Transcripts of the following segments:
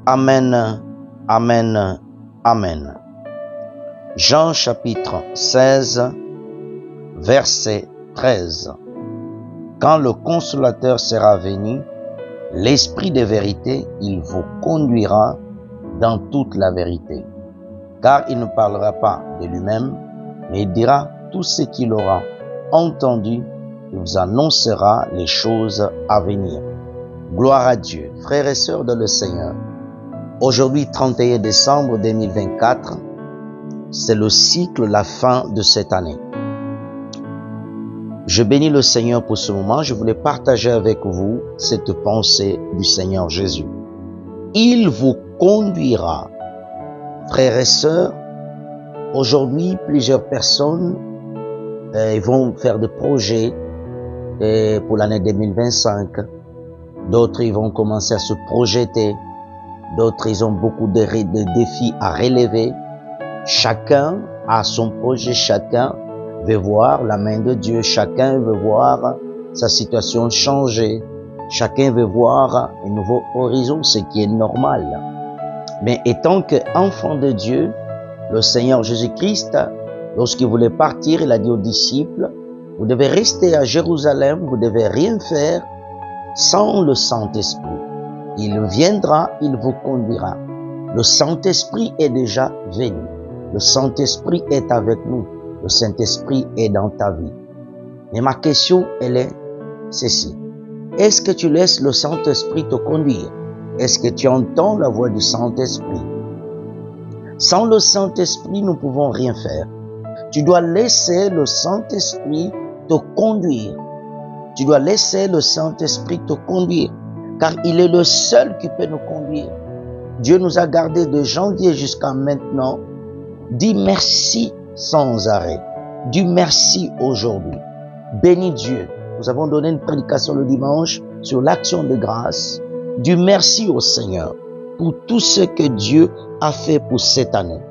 Amen, amen, amen. Jean chapitre 16, verset 13. Quand le Consolateur sera venu, l'Esprit de vérité, il vous conduira dans toute la vérité. Car il ne parlera pas de lui-même, mais il dira tout ce qu'il aura entendu. Il vous annoncera les choses à venir. Gloire à Dieu. Frères et sœurs dans le Seigneur, aujourd'hui 31 décembre 2024, c'est le cycle, la fin de cette année. Je bénis le Seigneur pour ce moment. Je voulais partager avec vous cette pensée du Seigneur Jésus. Il vous conduira. Frères et sœurs, aujourd'hui, plusieurs personnes vont faire des projets pour l'année 2025. D'autres, ils vont commencer à se projeter. D'autres, ils ont beaucoup de défis à relever. Chacun a son projet, chacun veut voir la main de Dieu, chacun veut voir sa situation changer, chacun veut voir un nouveau horizon, ce qui est normal. Mais étant qu'enfant de Dieu, le Seigneur Jésus-Christ, lorsqu'il voulait partir, il a dit aux disciples, vous devez rester à Jérusalem, vous devez rien faire sans le Saint-Esprit. Il viendra, il vous conduira. Le Saint-Esprit est déjà venu. Le Saint-Esprit est avec nous. Le Saint-Esprit est dans ta vie. Mais ma question, elle est ceci. Est-ce que tu laisses le Saint-Esprit te conduire? Est-ce que tu entends la voix du Saint-Esprit? Sans le Saint-Esprit, nous ne pouvons rien faire. Tu dois laisser le Saint-Esprit te conduire. Tu dois laisser le Saint-Esprit te conduire, car il est le seul qui peut nous conduire. Dieu nous a gardés de janvier jusqu'à maintenant. Dis merci sans arrêt. Dis merci aujourd'hui. Bénis Dieu. Nous avons donné une prédication le dimanche sur l'action de grâce. Dis merci au Seigneur pour tout ce que Dieu a fait pour cette année.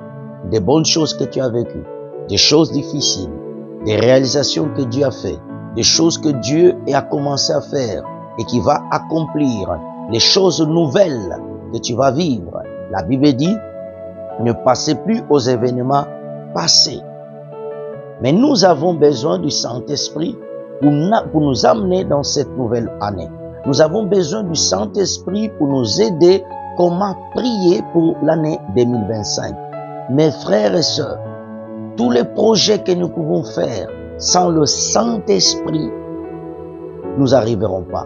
Des bonnes choses que tu as vécues, des choses difficiles, des réalisations que Dieu a fait, des choses que Dieu a commencé à faire et qui va accomplir, les choses nouvelles que tu vas vivre. La Bible dit, ne passez plus aux événements passés. Mais nous avons besoin du Saint-Esprit pour nous amener dans cette nouvelle année. Nous avons besoin du Saint-Esprit pour nous aider comment prier pour l'année 2025. Mes frères et sœurs, tous les projets que nous pouvons faire sans le Saint-Esprit, nous n'arriverons pas.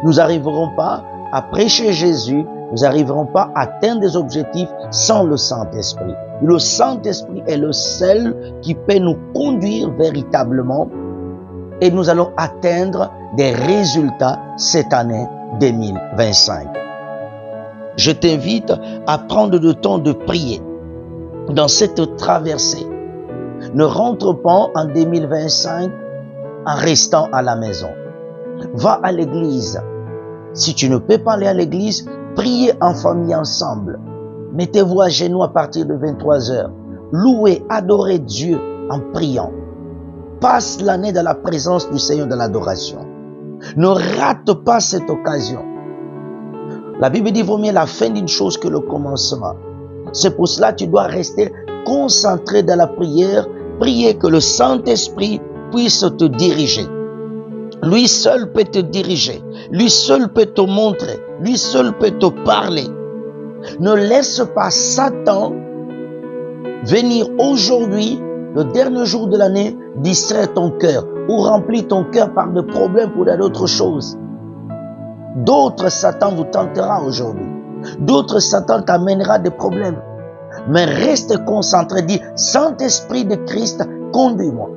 Nous n'arriverons pas à prêcher Jésus. Nous n'arriverons pas à atteindre des objectifs sans le Saint-Esprit. Le Saint-Esprit est le seul qui peut nous conduire véritablement et nous allons atteindre des résultats cette année 2025. Je t'invite à prendre le temps de prier dans cette traversée. Ne rentre pas en 2025 en restant à la maison. Va à l'église. Si tu ne peux pas aller à l'église, priez en famille ensemble. Mettez-vous à genoux à partir de 23h. Louez, adorez Dieu en priant. Passe l'année dans la présence du Seigneur dans l'adoration. Ne rate pas cette occasion. La Bible dit, vaut mieux la fin d'une chose que le commencement. C'est pour cela que tu dois rester concentré dans la prière. Prier que le Saint-Esprit puisse te diriger. Lui seul peut te diriger. Lui seul peut te montrer. Lui seul peut te parler. Ne laisse pas Satan venir aujourd'hui, le dernier jour de l'année, distraire ton cœur ou remplir ton cœur par des problèmes ou d'autres choses. D'autres Satan vous tentera aujourd'hui. D'autres Satan t'amènera des problèmes. Mais reste concentré. Dis, Saint-Esprit de Christ, conduis-moi.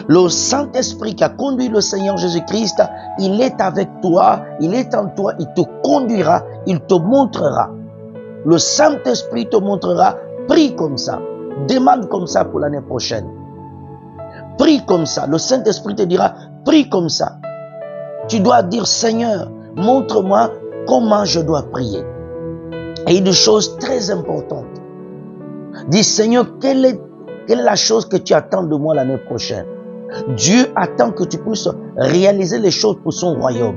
Le Saint-Esprit qui a conduit le Seigneur Jésus-Christ, il est avec toi, il est en toi, il te conduira, il te montrera. Le Saint-Esprit te montrera, prie comme ça, demande comme ça pour l'année prochaine. Prie comme ça, le Saint-Esprit te dira, prie comme ça. Tu dois dire, Seigneur, montre-moi comment je dois prier. Et une chose très importante, dis, Seigneur, quelle est la chose que tu attends de moi l'année prochaine? Dieu attend que tu puisses réaliser les choses pour son royaume.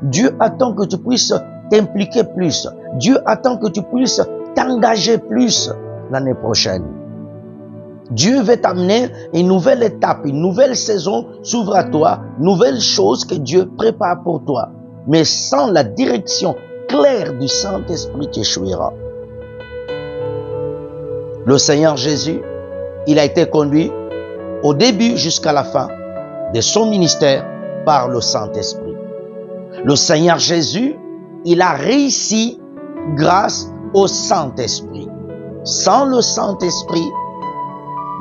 Dieu attend que tu puisses t'impliquer plus. Dieu attend que tu puisses t'engager plus l'année prochaine. Dieu veut t'amener une nouvelle étape, une nouvelle saison s'ouvre à toi, nouvelle chose que Dieu prépare pour toi. Mais sans la direction claire du Saint-Esprit, tu échoueras. Le Seigneur Jésus, il a été conduit au début jusqu'à la fin de son ministère par le Saint-Esprit. Le Seigneur Jésus, il a réussi grâce au Saint-Esprit. Sans le Saint-Esprit,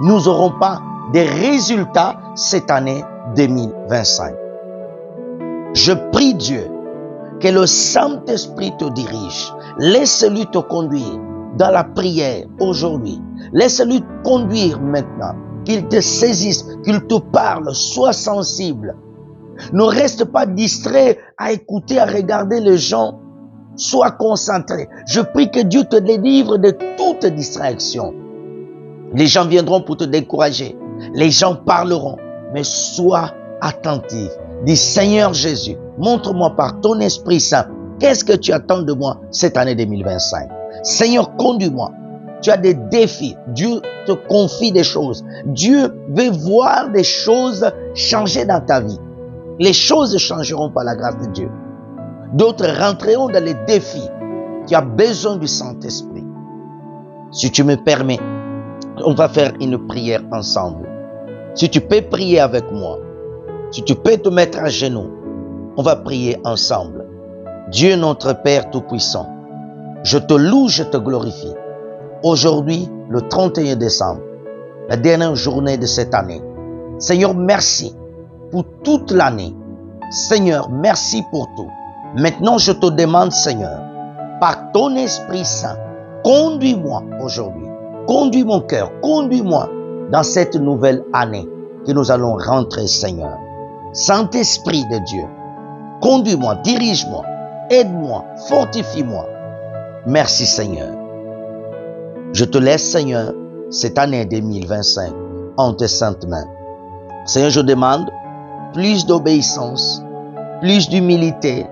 nous n'aurons pas des résultats cette année 2025. Je prie Dieu que le Saint-Esprit te dirige. Laisse-lui te conduire dans la prière aujourd'hui. Laisse-lui te conduire maintenant. Qu'il te saisisse, qu'il te parle, sois sensible. Ne reste pas distrait à écouter, à regarder les gens. Sois concentré. Je prie que Dieu te délivre de toute distraction. Les gens viendront pour te décourager. Les gens parleront. Mais sois attentif. Dis, Seigneur Jésus, montre-moi par ton Esprit Saint, qu'est-ce que tu attends de moi cette année 2025? Seigneur, conduis-moi. Tu as des défis. Dieu te confie des choses. Dieu veut voir des choses changer dans ta vie. Les choses changeront par la grâce de Dieu. D'autres rentreront dans les défis. Tu as besoin du Saint-Esprit. Si tu me permets, on va faire une prière ensemble. Si tu peux prier avec moi, si tu peux te mettre à genoux, on va prier ensemble. Dieu notre Père Tout-Puissant, je te loue, je te glorifie. Aujourd'hui, le 31 décembre, la dernière journée de cette année. Seigneur, merci pour toute l'année. Seigneur, merci pour tout. Maintenant, je te demande, Seigneur, par ton Esprit Saint, conduis-moi aujourd'hui. Conduis mon cœur, conduis-moi dans cette nouvelle année que nous allons rentrer, Seigneur. Saint-Esprit de Dieu, conduis-moi, dirige-moi, aide-moi, fortifie-moi. Merci, Seigneur. Je te laisse, Seigneur, cette année 2025 en tes saintes mains. Seigneur, je demande plus d'obéissance, plus d'humilité,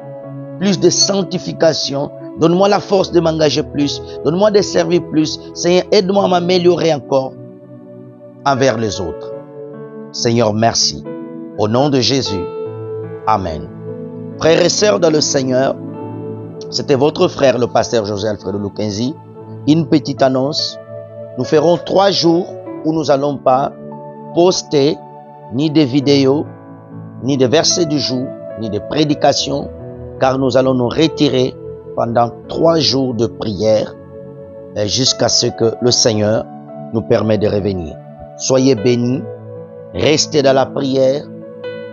plus de sanctification. Donne-moi la force de m'engager plus. Donne-moi de servir plus. Seigneur, aide-moi à m'améliorer encore envers les autres. Seigneur, merci. Au nom de Jésus. Amen. Frères et sœurs dans le Seigneur, c'était votre frère, le pasteur José Alfredo Luquenzi. Une petite annonce. Nous ferons 3 jours où nous n'allons pas poster ni des vidéos, ni des versets du jour, ni des prédications, car nous allons nous retirer pendant 3 jours de prière jusqu'à ce que le Seigneur nous permette de revenir. Soyez bénis, restez dans la prière,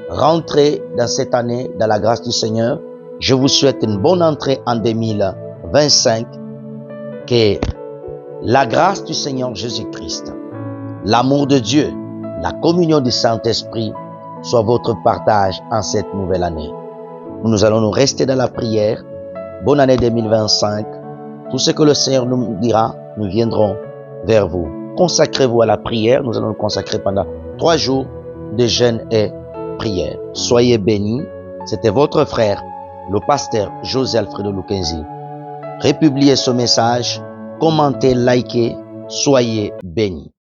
rentrez dans cette année dans la grâce du Seigneur. Je vous souhaite une bonne entrée en 2025. Que la grâce du Seigneur Jésus-Christ, l'amour de Dieu, la communion du Saint-Esprit soit votre partage en cette nouvelle année. Nous allons nous rester dans la prière. Bonne année 2025. Tout ce que le Seigneur nous dira, nous viendrons vers vous. Consacrez-vous à la prière. Nous allons nous consacrer pendant 3 jours de jeûne et prière. Soyez bénis. C'était votre frère, le pasteur José Alfredo Luquenzi. Republiez ce message, commentez, likez, soyez bénis.